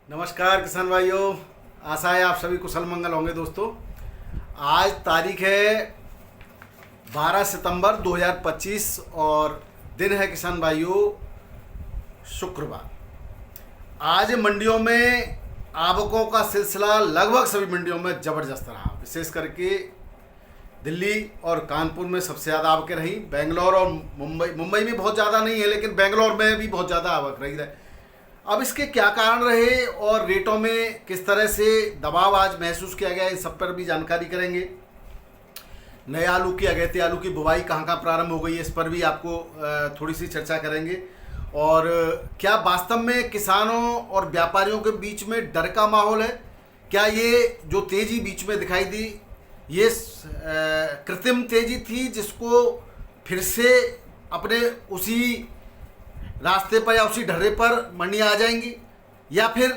नमस्कार किसान भाइयों, आशा है आप सभी कुशल मंगल होंगे। दोस्तों, आज तारीख है 12 सितंबर 2025 और दिन है किसान भाइयों शुक्रवार। आज मंडियों में आवकों का सिलसिला लगभग सभी मंडियों में ज़बरदस्त रहा। विशेष करके दिल्ली और कानपुर में सबसे ज़्यादा आवकें रही। बेंगलोर और मुंबई में बहुत ज़्यादा नहीं है, लेकिन बेंगलोर में भी बहुत ज़्यादा आवक रही है। अब इसके क्या कारण रहे और रेटों में किस तरह से दबाव आज महसूस किया गया, इस सब पर भी जानकारी करेंगे। नए आलू की, अगैती आलू की बुवाई कहाँ कहाँ प्रारंभ हो गई है, इस पर भी आपको थोड़ी सी चर्चा करेंगे। और क्या वास्तव में किसानों और व्यापारियों के बीच में डर का माहौल है? क्या ये जो तेज़ी बीच में दिखाई दी, ये कृत्रिम तेज़ी थी जिसको फिर से अपने उसी रास्ते पर या उसी ढर्रे पर मंडियाँ आ जाएंगी, या फिर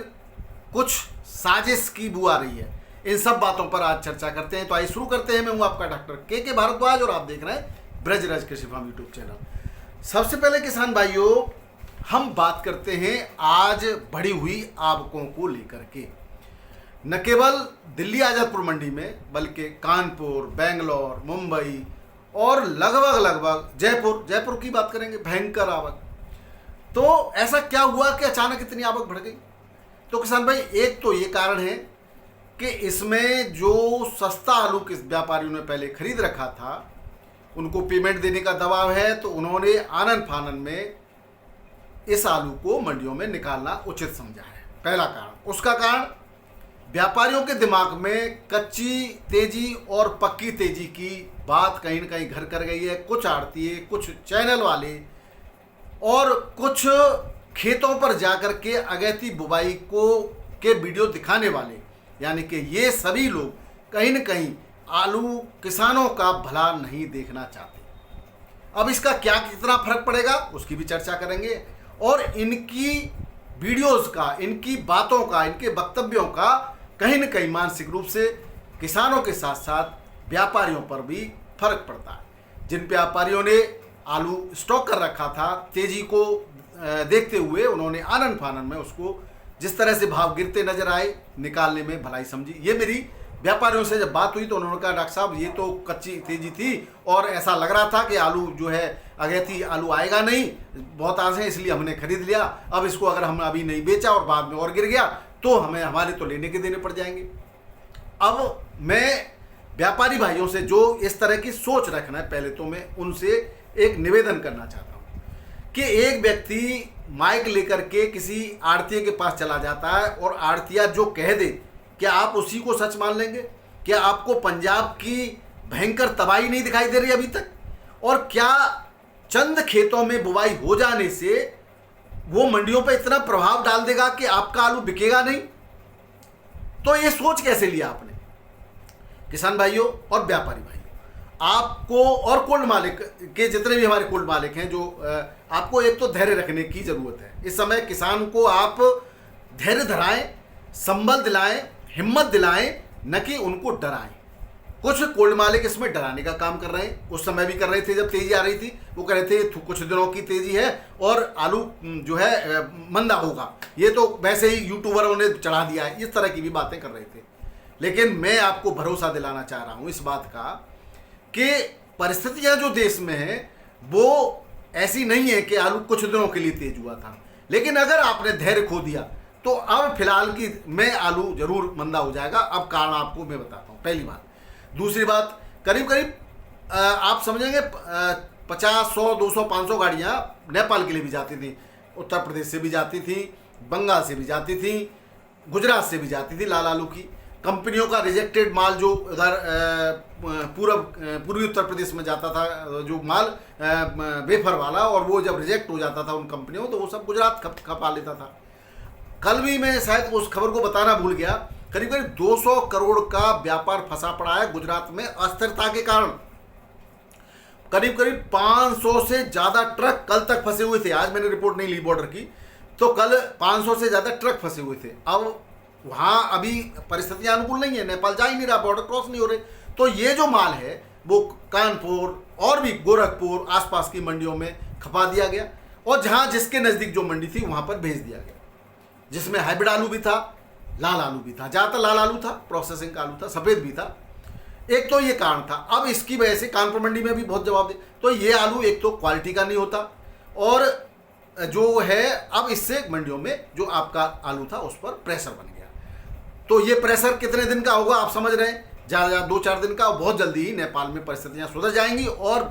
कुछ साजिश की बू आ रही है? इन सब बातों पर आज चर्चा करते हैं। तो आइए शुरू करते हैं। मैं हूँ आपका डॉक्टर के भारद्वाज और आप देख रहे हैं ब्रजराज कृषि फार्म यूट्यूब चैनल। सबसे पहले किसान भाइयों, हम बात करते हैं आज बढ़ी हुई आवकों को लेकर के। न केवल दिल्ली आज़ादपुर मंडी में, बल्कि कानपुर, बेंगलोर, मुंबई और लगभग जयपुर की बात करेंगे, भयंकर आवक। तो ऐसा क्या हुआ कि अचानक इतनी आवक बढ़ गई? तो किसान भाई, एक तो ये कारण है कि इसमें जो सस्ता आलू किस व्यापारियों ने पहले खरीद रखा था, उनको पेमेंट देने का दबाव है, तो उन्होंने आनन फानन में इस आलू को मंडियों में निकालना उचित समझा है। पहला कारण। उसका कारण व्यापारियों के दिमाग में कच्ची तेजी और पक्की तेजी की बात कहीं न कहीं घर कर गई है। कुछ आड़ती, कुछ चैनल वाले और कुछ खेतों पर जाकर के अगैती बुवाई के वीडियो दिखाने वाले, यानी कि ये सभी लोग कहीं न कहीं आलू किसानों का भला नहीं देखना चाहते। अब इसका क्या कितना फर्क पड़ेगा उसकी भी चर्चा करेंगे, और इनकी वीडियोस का, इनकी बातों का, इनके वक्तव्यों का कहीं न कहीं मानसिक रूप से किसानों के साथ साथ व्यापारियों पर भी फर्क पड़ता है। जिन व्यापारियों ने आलू स्टॉक कर रखा था, तेजी को देखते हुए उन्होंने आनन फानन में उसको जिस तरह से भाव गिरते नजर आए, निकालने में भलाई समझी। ये मेरी व्यापारियों से जब बात हुई तो उन्होंने कहा, डॉक्टर साहब ये तो कच्ची तेजी थी और ऐसा लग रहा था कि आलू जो है अगैती आलू आएगा नहीं, बहुत आस है, इसलिए हमने खरीद लिया। अब इसको अगर हम अभी नहीं बेचा और बाद में और गिर गया तो हमारे तो लेने के देने पड़ जाएंगे। अब मैं व्यापारी भाइयों से जो इस तरह की सोच रखना है, पहले तो मैं उनसे एक निवेदन करना चाहता हूं कि एक व्यक्ति माइक लेकर के किसी आड़तिये के पास चला जाता है और आड़तिया जो कह दे, क्या आप उसी को सच मान लेंगे? क्या आपको पंजाब की भयंकर तबाही नहीं दिखाई दे रही अभी तक? और क्या चंद खेतों में बुवाई हो जाने से वो मंडियों पर इतना प्रभाव डाल देगा कि आपका आलू बिकेगा नहीं? तो ये सोच कैसे लिया आपने? किसान भाइयों और व्यापारी भाइयों, आपको और कोल्ड मालिक के जितने भी हमारे कोल्ड मालिक हैं, जो आपको एक तो धैर्य रखने की ज़रूरत है। इस समय किसान को आप धैर्य धराएं, संबल दिलाएं, हिम्मत दिलाएं, न कि उनको डराएं। कुछ कोल्ड मालिक इसमें डराने का काम कर रहे हैं, उस समय भी कर रहे थे जब तेज़ी आ रही थी। वो कह रहे थे कुछ दिनों की तेज़ी है और आलू जो है मंदा होगा, ये तो वैसे ही यूट्यूबरों ने चढ़ा दिया है, इस तरह की भी बातें कर रहे थे। लेकिन मैं आपको भरोसा दिलाना चाह रहा हूँ इस बात का कि परिस्थितियां जो देश में है वो ऐसी नहीं है कि आलू कुछ दिनों के लिए तेज हुआ था। लेकिन अगर आपने धैर्य खो दिया तो अब फिलहाल की में आलू जरूर मंदा हो जाएगा। अब कारण आपको मैं बताता हूँ, पहली बात। दूसरी बात, करीब आप समझेंगे 50, 100, 200, 500 गाड़ियाँ नेपाल के लिए भी जाती थी, उत्तर प्रदेश से भी जाती थी, बंगाल से भी जाती थी, गुजरात से भी जाती थी लाल आलू की। कंपनियों का रिजेक्टेड माल जो उधर पूर्वी उत्तर प्रदेश में जाता था, जो माल वेफर वाला, और वो जब रिजेक्ट हो जाता था उन कंपनियों, तो वो सब गुजरात खपा लेता था। कल भी मैं शायद उस खबर को बताना भूल गया, करीब 200 करोड़ का व्यापार फंसा पड़ा है गुजरात में अस्थिरता के कारण। करीब 500 से ज़्यादा ट्रक कल तक फंसे हुए थे। आज मैंने रिपोर्ट नहीं ली बॉर्डर की, तो कल 500 से ज़्यादा ट्रक फंसे हुए थे। अब वहाँ अभी परिस्थितियाँ अनुकूल नहीं है, नेपाल जा ही नहीं रहा, बॉर्डर क्रॉस नहीं हो रहे। तो ये जो माल है वो कानपुर और भी गोरखपुर आसपास की मंडियों में खपा दिया गया, और जहाँ जिसके नज़दीक जो मंडी थी वहाँ पर भेज दिया गया। जिसमें हाइब्रिड आलू भी था, लाल आलू भी था, ज़्यादातर लाल आलू था, प्रोसेसिंग का आलू था, सफ़ेद भी था। एक तो ये कारण था। अब इसकी वजह से कानपुर मंडी में भी बहुत जवाब दे, तो ये आलू एक तो क्वालिटी का नहीं होता, और जो है अब इससे मंडियों में जो आपका आलू था उस पर प्रेशर बन गया। तो ये प्रेशर कितने दिन का होगा आप समझ रहे हैं, ज़्यादा 2-4 दिन का। बहुत जल्दी ही नेपाल में परिस्थितियाँ सुधर जाएंगी। और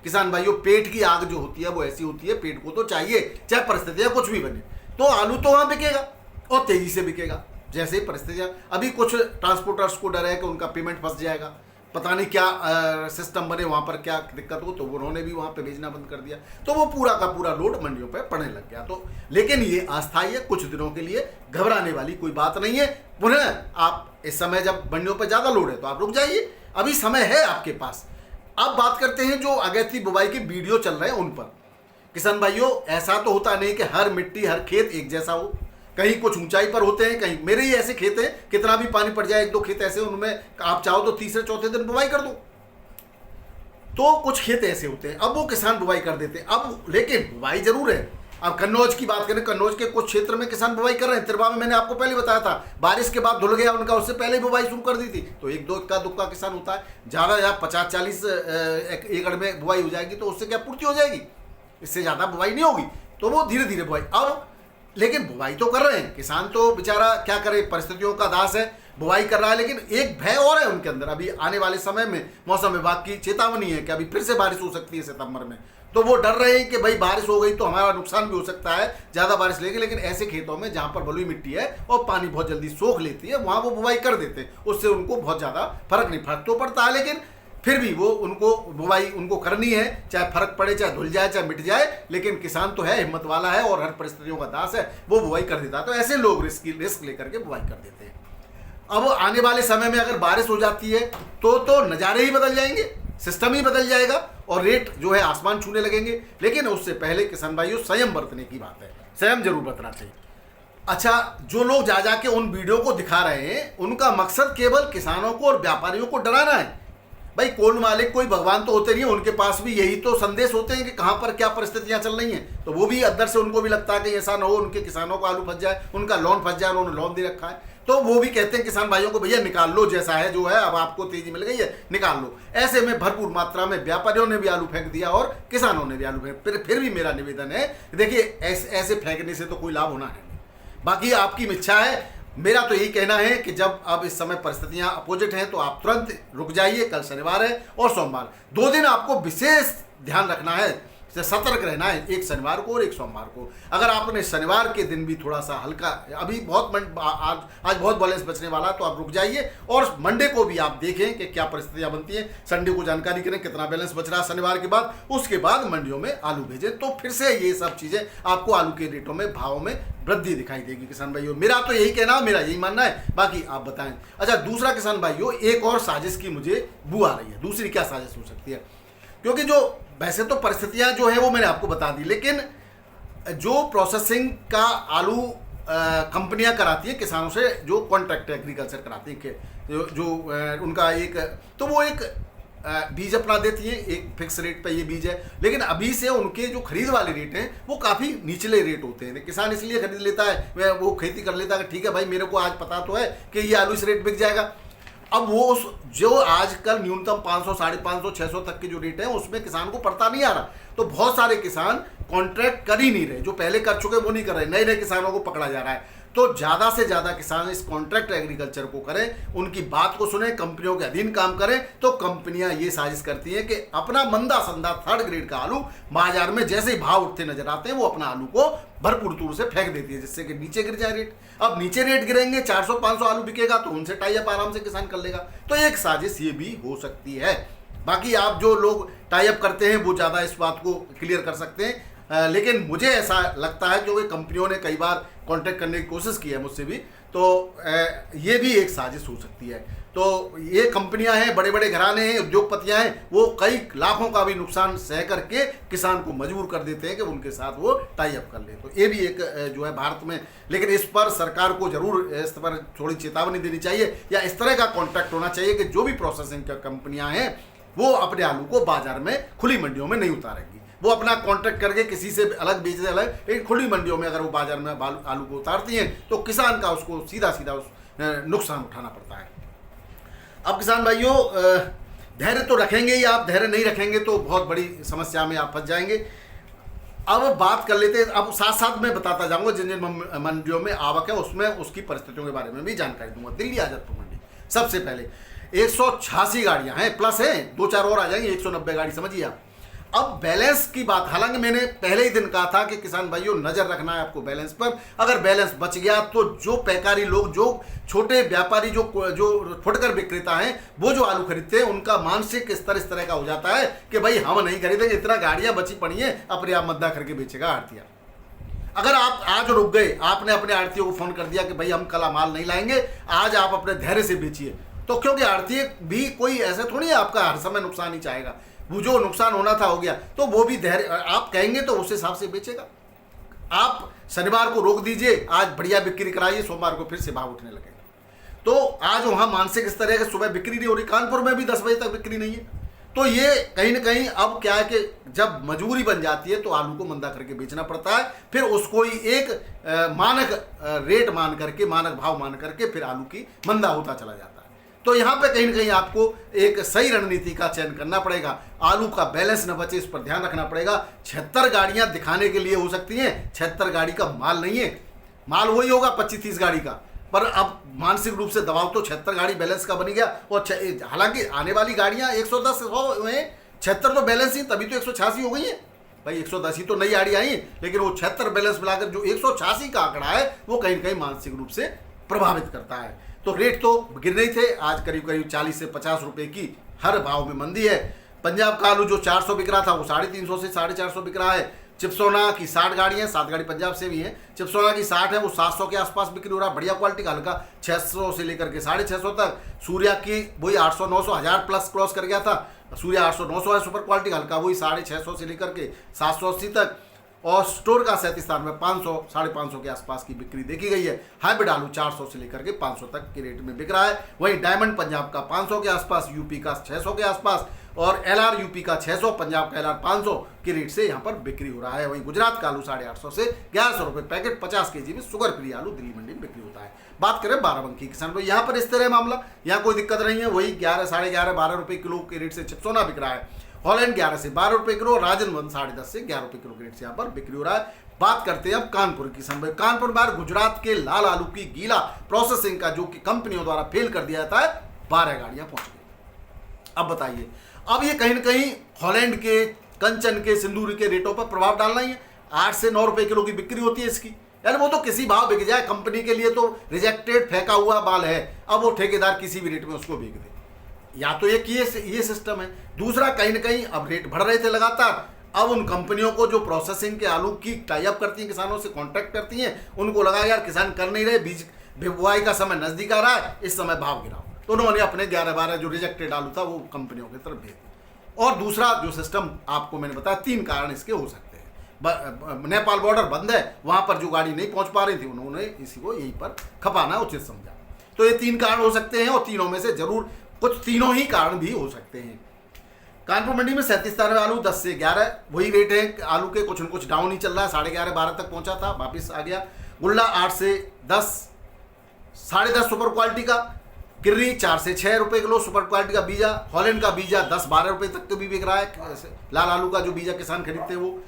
किसान भाइयों, पेट की आग जो होती है वो ऐसी होती है, पेट को तो चाहिए चाहे परिस्थितियाँ कुछ भी बने, तो आलू तो वहाँ बिकेगा और तेज़ी से बिकेगा। जैसे ही परिस्थितियाँ, अभी कुछ ट्रांसपोर्टर्स को डर है कि उनका पेमेंट फंस जाएगा, पता नहीं क्या सिस्टम बने वहाँ पर, क्या दिक्कत हो, तो उन्होंने भी वहाँ पे भेजना बंद कर दिया, तो वो पूरा का पूरा लोड मंडियों पे पड़ने लग गया। तो लेकिन ये अस्थायी है, कुछ दिनों के लिए, घबराने वाली कोई बात नहीं है। पुनः आप इस समय जब मंडियों पर ज़्यादा लोड है तो आप रुक जाइए, अभी समय है आपके पास। अब बात करते हैं जो अगेती बुवाई के वीडियो चल रहे हैं उन पर। किसान भाइयों, ऐसा तो होता नहीं कि हर मिट्टी हर खेत एक जैसा हो, कहीं कुछ ऊंचाई पर होते हैं, कहीं मेरे ही ऐसे खेत हैं, कितना भी पानी पड़ जाए, 1-2 खेत ऐसे, उनमें आप चाहो तो तीसरे चौथे दिन बुवाई कर दो। तो कुछ खेत ऐसे होते हैं, अब वो किसान बुवाई कर देते हैं। अब लेकिन बुवाई जरूर है। अब कन्नौज की बात करें, कन्नौज के कुछ क्षेत्र में किसान बुवाई कर रहे हैं। तिरवा में मैंने आपको पहले बताया था, बारिश के बाद धुल गया उनका, उससे पहले बुवाई शुरू कर दी थी। तो 1-2 का दुक्का किसान होता है, ज़्यादा या 50-40 एकड़ में बुवाई हो जाएगी तो उससे क्या पूर्ति हो जाएगी, इससे ज़्यादा बुवाई नहीं होगी। तो वो धीरे धीरे बुवाई, अब लेकिन बुवाई तो कर रहे हैं किसान, तो बेचारा क्या करे, परिस्थितियों का दास है, बुवाई कर रहा है। लेकिन एक भय और है उनके अंदर, अभी आने वाले समय में मौसम विभाग की चेतावनी है कि अभी फिर से बारिश हो सकती है सितंबर में। तो वो डर रहे हैं कि भाई बारिश हो गई तो हमारा नुकसान भी हो सकता है, ज़्यादा बारिश लेगी। लेकिन ऐसे खेतों में जहाँ पर बलुई मिट्टी है और पानी बहुत जल्दी सोख लेती है, वहाँ वो बुवाई कर देते हैं, उससे उनको बहुत ज़्यादा फर्क तो पड़ता है। लेकिन फिर भी वो उनको बुवाई उनको करनी है, चाहे फर्क पड़े, चाहे धुल जाए, चाहे मिट जाए। लेकिन किसान तो है, हिम्मत वाला है और हर परिस्थितियों का दास है, वो बुवाई कर देता है। तो ऐसे लोग रिस्क लेकर के बुवाई कर देते हैं। अब आने वाले समय में अगर बारिश हो जाती है तो नज़ारे ही बदल जाएंगे, सिस्टम ही बदल जाएगा और रेट जो है आसमान छूने लगेंगे। लेकिन उससे पहले किसान भाइयों संयम बरतने की बात है, संयम जरूर बरतना चाहिए। अच्छा, जो लोग जा के उन वीडियो को दिखा रहे हैं, उनका मकसद केवल किसानों को और व्यापारियों को डराना है। भाई कोल मालिक कोई भगवान तो होते नहीं है, उनके पास भी यही तो संदेश होते हैं कि कहाँ पर क्या परिस्थितियाँ चल रही हैं। तो वो भी अंदर से उनको भी लगता है कि ऐसा ना हो उनके किसानों को आलू फंस जाए, उनका लोन फंस जाए, उन्होंने लोन दे रखा है। तो वो भी कहते हैं किसान भाइयों को, भैया निकाल लो, जैसा है जो है, अब आपको तेजी मिल गई है, निकाल लो। ऐसे में भरपूर मात्रा में व्यापारियों ने भी आलू फेंक दिया और किसानों ने भी आलू फेंक। फिर भी मेरा निवेदन है, देखिए ऐसे फेंकने से तो कोई लाभ होना है नहीं, बाकी आपकी इच्छा है। मेरा तो यही कहना है कि जब अब इस समय परिस्थितियां अपोजिट हैं तो आप तुरंत रुक जाइए। कल शनिवार है और सोमवार, 2 दिन आपको विशेष ध्यान रखना है, सतर्क रहना है, एक शनिवार को और एक सोमवार को। अगर आपने शनिवार के दिन भी थोड़ा सा हल्का, अभी बहुत आज बहुत बैलेंस बचने वाला, तो आप रुक जाइए। और मंडे को भी आप देखें कि क्या परिस्थितियां बनती हैं, संडे को जानकारी करें कितना बैलेंस बच रहा है शनिवार के बाद, उसके बाद मंडियों में आलू भेजें। तो फिर से ये सब चीज़ें आपको आलू के रेटों में, भावों में वृद्धि दिखाई देगी। किसान भाइयों, मेरा तो यही कहना, मेरा यही मानना है, बाकी आप बताएं। अच्छा, दूसरा किसान भाइयों, एक और साजिश की मुझे बू आ रही है। दूसरी क्या साजिश हो सकती है, क्योंकि जो वैसे तो परिस्थितियां जो है वो मैंने आपको बता दी, लेकिन जो प्रोसेसिंग का आलू कंपनियां कराती हैं किसानों से, जो कॉन्ट्रैक्ट एग्रीकल्चर कराती हैं, जो उनका एक, तो वो एक बीज अपना देती है, एक फिक्स रेट पे ये बीज है। लेकिन अभी से उनके जो खरीद वाले रेट हैं वो काफ़ी निचले रेट होते हैं। किसान इसलिए खरीद लेता है, वो खेती कर लेता है कि ठीक है भाई, मेरे को आज पता तो है कि ये आलू इस रेट बिक जाएगा। अब वो जो आजकल न्यूनतम 500, 550, 600 तक के जो रेट है उसमें किसान को पड़ता नहीं आ रहा। तो बहुत सारे किसान कॉन्ट्रैक्ट कर ही नहीं रहे, जो पहले कर चुके वो नहीं कर रहे, नए नए किसानों को पकड़ा जा रहा है। तो ज़्यादा से ज़्यादा किसान इस कॉन्ट्रैक्ट एग्रीकल्चर को करें, उनकी बात को सुने, कंपनियों के अधीन काम करें। तो कंपनियां ये साजिश करती हैं कि अपना मंदा संदा 3rd ग्रेड का आलू बाजार में जैसे ही भाव उठते नजर आते हैं वो अपना आलू को भरपूर तूर से फेंक देती है, जिससे कि नीचे गिर जाए रेट। अब नीचे रेट गिरेंगे, 400-500 आलू बिकेगा तो उनसे टाई अप आराम से किसान कर लेगा। तो एक साजिश ये भी हो सकती है। बाकी आप जो लोग टाई अप करते हैं वो ज़्यादा इस बात को क्लियर कर सकते हैं। लेकिन मुझे ऐसा लगता है, क्योंकि कंपनियों ने कई बार कांटेक्ट करने की कोशिश की है मुझसे भी, तो ये भी एक साजिश हो सकती है। तो ये कंपनियां हैं, बड़े बड़े घराने हैं, उद्योगपतियां हैं, वो कई लाखों का भी नुकसान सह करके किसान को मजबूर कर देते हैं कि उनके साथ वो टाई अप कर ले। तो ये भी एक जो है भारत में, लेकिन इस पर सरकार को जरूर इस पर थोड़ी चेतावनी देनी चाहिए, या इस तरह का कॉन्ट्रैक्ट होना चाहिए कि जो भी प्रोसेसिंग कंपनियां हैं वो अपने आलू को बाजार में खुली मंडियों में नहीं उतारेंगी। वो अपना कॉन्ट्रैक्ट करके किसी से अलग बेच दे अलग, लेकिन खुली मंडियों में अगर वो बाजार में आलू को उतारती हैं तो किसान का उसको सीधा सीधा उस नुकसान उठाना पड़ता है। अब किसान भाइयों, धैर्य तो रखेंगे ही आप, धैर्य नहीं रखेंगे तो बहुत बड़ी समस्या में आप फंस जाएंगे। अब बात कर लेते हैं, अब साथ साथ मैं बताता जाऊंगा जिन जिन मंडियों में आवक है उसमें उसकी परिस्थितियों के बारे में भी जानकारी दूंगा। दिल्ली आजमपुर मंडी सबसे पहले 186 गाड़ियां हैं, प्लस हैं 2-4 और आ जाएंगी, 190 गाड़ी समझिए आप। अब बैलेंस की बात, हालांकि मैंने पहले ही दिन कहा था कि किसान भाइयों नजर रखना है आपको बैलेंस पर। अगर बैलेंस बच गया तो जो पैकारी लोग, जो छोटे व्यापारी, जो फुटकर विक्रेता हैं, वो जो आलू खरीदते हैं उनका मानसिक स्तर इस तरह का हो जाता है कि भाई हम नहीं खरीदेंगे, इतना गाड़ियां बची पड़ी हैं, अपने आप मद्दा करके बेचेगा आड़तिया। अगर आप आज रुक गए, आपने अपने आड़तियों को फोन कर दिया कि भाई हम कल माल नहीं लाएंगे, आज आप अपने धैर्य से बेचिए, तो क्योंकि आड़ती भी कोई ऐसे थोड़ी है आपका हर समय नुकसान ही चाहेगा। वो जो नुकसान होना था हो गया, तो वो भी धैर्य आप कहेंगे तो उस हिसाब से बेचेगा। आप शनिवार को रोक दीजिए, आज बढ़िया बिक्री कराइए, सोमवार को फिर से भाव उठने लगेगा। तो आज वहां मानसिक स्तर है कि सुबह बिक्री नहीं हो रही, कानपुर में भी 10 बजे तक बिक्री नहीं है। तो ये कहीं ना कहीं अब क्या है कि जब मजबूरी बन जाती है तो आलू को मंदा करके बेचना पड़ता है, फिर उसको ही एक मानक रेट मान करके, मानक भाव मान करके फिर आलू की मंदा होता चला जाता है। तो यहाँ पे कहीं ना कहीं आपको एक सही रणनीति का चयन करना पड़ेगा, आलू का बैलेंस न बचे इस पर ध्यान रखना पड़ेगा। 76 गाड़ियां दिखाने के लिए हो सकती हैं, 76 गाड़ी का माल नहीं है, माल वही होगा 25-30 गाड़ी का, पर अब मानसिक रूप से दबाव तो 76 गाड़ी बैलेंस का बन गया। और हालांकि आने वाली गाड़ियां 110 हैं, 76 तो बैलेंस ही, तभी तो 186 हो गई है भाई। 110 ही तो नई गाड़ी आई, लेकिन वो 76 बैलेंस मिलाकर जो 186 का आंकड़ा है वो कहीं ना कहीं मानसिक रूप से प्रभावित करता है। तो रेट तो गिरने ही थे, आज करीब करीब 40 से 50 रुपए की हर भाव में मंदी है। पंजाब का आलू जो 400 बिक रहा था वो 350 से 450 बिक रहा है। चिप्सोना की 60 गाड़ी है, 7 गाड़ी पंजाब से भी है, चिप्सोना की 60 है, वो 700 के आसपास बिक्री हो रहा है, बढ़िया क्वालिटी का, हल्का 600 से लेकर के 650 तक। सूर्या की वही 800-900 1000 प्लस क्रॉस कर गया था, सूर्या 800-900 है सुपर क्वालिटी का, हल्का वही 650 से लेकर के 780 तक। और स्टोर का 37 में 500-550 के आसपास की बिक्री देखी गई है। हाइब्रिड आलू 400 से लेकर के 500 तक के रेट में बिक रहा है। वहीं डायमंड पंजाब का 500 के आसपास, यूपी का 600 के आसपास, और एलआर यूपी का 600, पंजाब का एलआर 500 के रेट से यहाँ पर बिक्री हो रहा है। वहीं गुजरात का आलू 850 से 1100 रुपये पैकेट 50 kg में शुगर फ्री आलू दिल्ली मंडी में बिक्री होता है। बात करें बाराबंकी किसान भाई, यहाँ पर इस तरह मामला, यहाँ कोई दिक्कत नहीं है, वही 11, 11.5, 12 रुपये किलो के रेट से चिप्सोना बिक रहा है। हॉलैंड 11 से 12 रुपये किलो, राजनवन 10.5 से 11 रुपये किलो के रेट से यहाँ पर बिक्री हो रहा है। बात करते हैं अब कानपुर की संभव। कानपुर बार गुजरात के लाल आलू की गीला प्रोसेसिंग का जो कि कंपनियों द्वारा फेल कर दिया जाता है, 12 गाड़ियां पहुंच गई। अब बताइए, अब ये कहीं ना कहीं हॉलैंड के, कंचन के, सिंदूरी के रेटों पर प्रभाव डालना ही है। 8 से 9 रुपये किलो की बिक्री होती है इसकी, यानी वो तो किसी भाव बिक जाए, कंपनी के लिए तो रिजेक्टेड फेंका हुआ माल है, अब वो ठेकेदार किसी भी रेट में उसको बेच दे, या तो ये सिस्टम है। दूसरा, कहीं ना कहीं अब रेट बढ़ रहे थे लगातार, अब उन कंपनियों को जो प्रोसेसिंग के आलू की टाई अप करती हैं, किसानों से कॉन्ट्रैक्ट करती हैं, उनको लगा यार किसान कर नहीं रहे, बीज बुआई का समय नजदीक आ रहा है, इस समय भाव गिराओ, तो उन्होंने अपने 11-12 जो रिजेक्टेड आलू था वो कंपनियों की तरफ भेज दिया। और दूसरा जो सिस्टम आपको मैंने बताया, 3 कारण इसके हो सकते हैं। नेपाल बॉर्डर बंद है, वहां पर जो गाड़ी नहीं पहुंच पा रही थी, उन्होंने इसी को यहीं पर खपाना उचित समझा। तो ये 3 कारण हो सकते हैं, और तीनों में से जरूर कुछ तीनों ही कारण भी हो सकते हैं। कानपुर मंडी में 37 आलू 10 से 11 वही रेट है आलू के, कुछ न कुछ डाउन ही चल रहा है, 11.5-12 तक पहुंचा था, वापिस आ गया। गुल्ला 8 से 10, 10.5 सुपर क्वालिटी का, किर्री 4 से 6 रुपये किलो सुपर क्वालिटी का बीजा, हॉलैंड का बीजा 10-12 रुपये तक तो भी बिक रहा है, लाल आलू का जो बीजा किसान खरीदते हैं वो।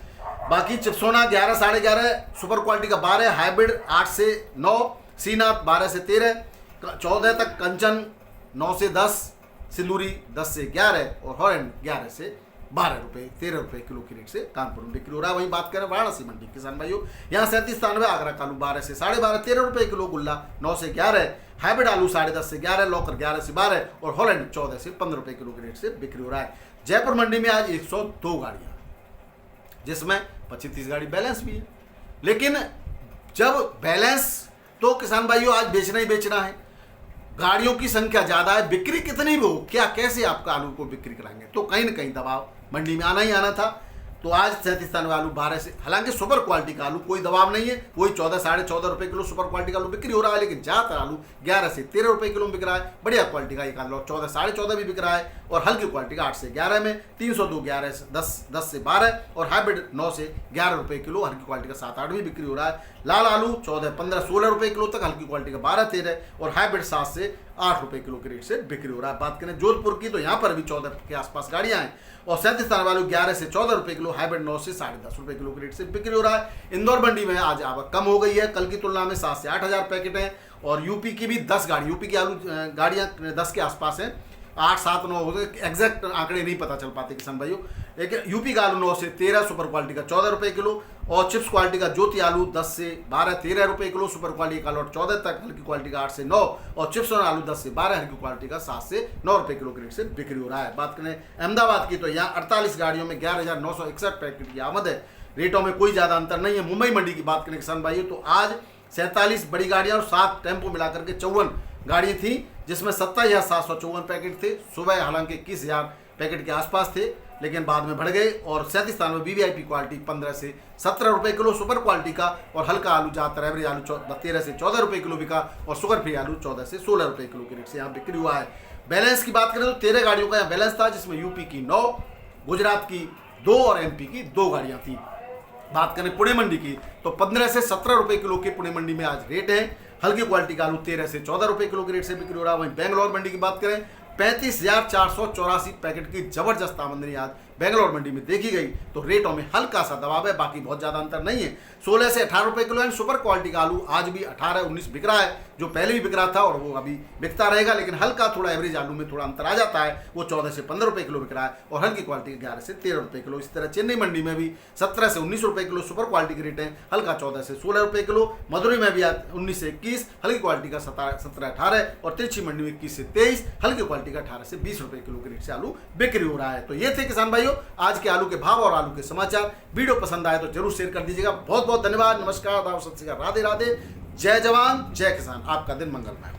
बाकी चिप्सोना 11-11.5 सुपर क्वालिटी का 12, हाइब्रिड 8 से 9, सीनाथ 12 से 13, 14 तक, कंचन 9 से 10, सिंदूरी 10 से 11, और हॉलैंड 11 से 12 रुपये 13 रुपये किलो के रेट से कानपुर में बिक्री हो रहा है। वहीं बात करें वाराणसी मंडी किसान भाइयों, यहाँ 37 आगरा का आलू 12 से 12.5 13 रुपये किलो, गुल्ला 9 से 11, हाइब्रिड आलू 10.5 से 11, लौकर 11 से 12, और हॉलैंड 14 से 15 रुपये किलो के रेट से बिक्री हो रहा है। जयपुर मंडी में आज 102 गाड़ियाँ, जिसमें 25-30 गाड़ी बैलेंस भी है। लेकिन जब बैलेंस, तो किसान भाइयों आज बेचना ही बेचना है, गाड़ियों की संख्या ज्यादा है, बिक्री कितनी भी हो, क्या कैसे आपका आलू को बिक्री कराएंगे, तो कहीं ना कहीं दबाव मंडी में आना ही आना था। तो आज 37 आलू 12 से, हालांकि सुपर क्वालिटी का आलू कोई दबाव नहीं है, वही 14 साढ़े 14 रुपये किलो सुपर क्वालिटी का आलू बिक्री हो रहा है, लेकिन ज़्यादातर आलू 11 से 13 रुपये किलो में बिक रहा है। बढ़िया क्वालिटी का एक आलू 14 साढ़े 14 भी बिक रहा है, और हल्की क्वालिटी का 8 से 11 में, 302 11 से 10 से 12, और हाइब्रिड 9 से 11 रुपये किलो, हल्की क्वालिटी का 7-8 भी बिक्री हो रहा है। लाल आलू 14 15 16 रुपये किलो तक, हल्की क्वालिटी का 12-13, और हाइब्रिड 7 से 8 रुपये किलो के रेट से बिक्री हो रहा है। बात करें जोधपुर की, तो यहाँ पर भी 14 के आसपास गाड़ियाँ हैं, और 37 आलू 11 से 14 रुपये किलो, हाइब्रिड 9 से 10.5 रुपये किलो के रेट से बिक्री हो रहा है। इंदौर मंडी में आज आवक कम हो गई है, कल की तुलना में 7 से 8 हज़ार पैकेट हैं, और यूपी की भी 10 गाड़ी, यूपी की आलू गाड़ियाँ 10 के आसपास हैं, 8 7 9 हो गए, एग्जैक्ट आंकड़े नहीं पता चल पाते किसान भाइयों। लेकिन यूपी का आलू 9 से 13, सुपर क्वालिटी का 14 रुपये किलो, और चिप्स क्वालिटी का ज्योति आलू 10 से 12-13 रुपये किलो, सुपर क्वालिटी का लॉट 14 तक, हल्की क्वालिटी का 8 से 9, और चिप्स और आलू 10 से 12, हल्की क्वालिटी का 7 से 9 रुपये किलो के रेट से बिक्री हो रहा है। बात करें अहमदाबाद की, तो यहाँ 48 गाड़ियों में 11,961 पैकेट की आमद है, रेटों में कोई ज़्यादा अंतर नहीं है। मुंबई मंडी की बात करें किसान भाइयों, तो आज 47 बड़ी गाड़ियाँ और 7 टेम्पो मिलाकर के 54 गाड़ियाँ थी, जिसमें 27,754 पैकेट थे। सुबह हालांकि 21,000 पैकेट के आसपास थे, लेकिन बाद में बढ़ गए, और 37 स्थान में वीवीआईपी क्वालिटी 15 से 17 रुपये किलो सुपर क्वालिटी का, और हल्का आलू ज़्यादातर एवरेज आलू 13 से 14 रुपये किलो बिका, और शुगर फ्री आलू 14 से 16 रुपये किलो के रेट से यहाँ बिक्री हुआ है। बैलेंस की बात करें तो 13 गाड़ियों का यहाँ बैलेंस था, जिसमें यूपी की 9, गुजरात की 2 और एमपी की 2 गाड़ियाँ थी। बात करें पुणे मंडी की, तो 15 से 17 रुपये किलो के पुणे मंडी में आज रेट है। हल्की क्वालिटी का आलू 13 से 14 रुपये किलो के रेट से बिक्री हो रहा है। वहीं बेंगलोर मंडी की बात करें, 35,484 पैकेट की जबरदस्त आमदनी आज बेंगलोर मंडी में देखी गई, तो रेटों में हल्का सा दबाव है, बाकी बहुत ज़्यादा अंतर नहीं है। 16 से 18 रुपये किलो है। सुपर क्वालिटी का आलू आज भी 18-19 बिक रहा है, जो पहले भी बिक रहा था और वो अभी बिकता रहेगा, लेकिन हल्का थोड़ा एवरेज आलू में थोड़ा अंतर आ जाता है, वो 14 से 15 रुपये किलो बिक रहा है, और हल्की क्वालिटी का 11 से 13 रुपये किलो। इस तरह चेन्नई मंडी में भी 17 से 19 रुपये किलो सुपर क्वालिटी के रेट है, हल्का 14 से 16 रुपये किलो। मदुरई में भी 19 से 21, हल्की क्वालिटी का 17-18, और तिरछी मंडी में 21 से 23, हल्की क्वालिटी का 18 से 20 रुपये किलो के रेट से आलू बिक्री हो रहा है। तो ये थे किसान भाइयों आज के आलू के भाव और आलू के समाचार। वीडियो पसंद आए तो जरूर शेयर कर दीजिएगा। बहुत बहुत धन्यवाद। नमस्कार, सत श्री अकाल, राधे राधे, जय जवान जय किसान। आपका दिन मंगलमय हो।